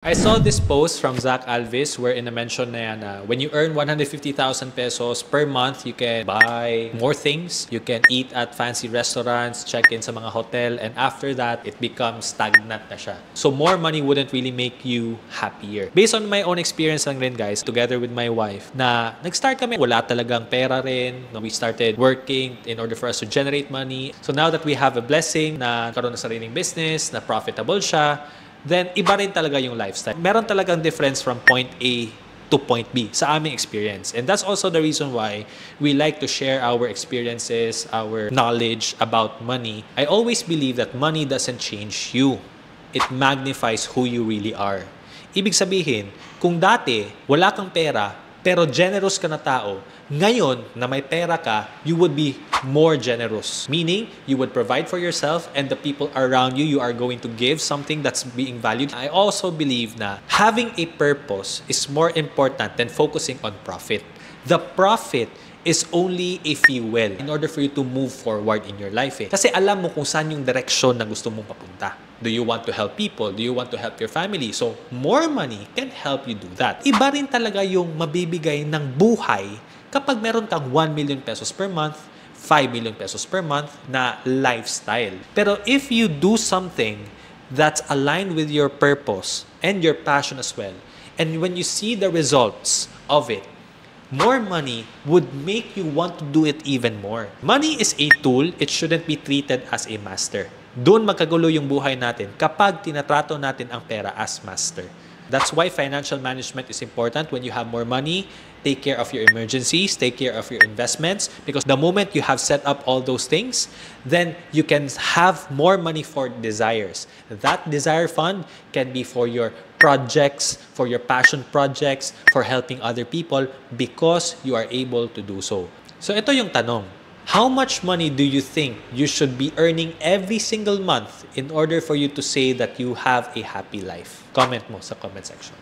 I saw this post from Zach Alvis wherein na-mention na yan when you earn 150,000 pesos per month, you can buy more things. You can eat at fancy restaurants, check in sa mga hotel, and after that, it becomes stagnant na siya. So more money wouldn't really make you happier. Based on my own experience lang rin guys, together with my wife, na nag-start kami, wala talagang pera rin. We started working in order for us to generate money. So now that we have a blessing na karoon ng sariling business, na profitable siya, then iba rin talaga yung lifestyle. Meron talagang difference from point A to point B sa aming experience. And that's also the reason why we like to share our experiences, our knowledge about money. I always believe that money doesn't change you. It magnifies who you really are. Ibig sabihin, kung dati wala kang pera, pero generous ka na tao, ngayon na may pera ka, you would be more generous. Meaning, you would provide for yourself and the people around you, you are going to give something that's being valued. I also believe na having a purpose is more important than focusing on profit. The profit is only a fuel in order for you to move forward in your life. Kasi alam mo kung saan yung direksyon na gusto mong papunta. Do you want to help people? Do you want to help your family? So, more money can help you do that. Iba rin talaga yung mabibigay ng buhay kapag meron kang 1 million pesos per month, 5 million pesos per month na lifestyle. Pero if you do something that's aligned with your purpose and your passion as well, and when you see the results of it, more money would make you want to do it even more. Money is a tool. It shouldn't be treated as a master. Doon magkagulo yung buhay natin kapag tinatrato natin ang pera as master. That's why financial management is important. When you have more money, take care of your emergencies, take care of your investments, because the moment you have set up all those things, then you can have more money for desires. That desire fund can be for your projects, for your passion projects, for helping other people, because you are able to do so. So ito yung tanong. How much money do you think you should be earning every single month in order for you to say that you have a happy life? Comment mo sa comment section.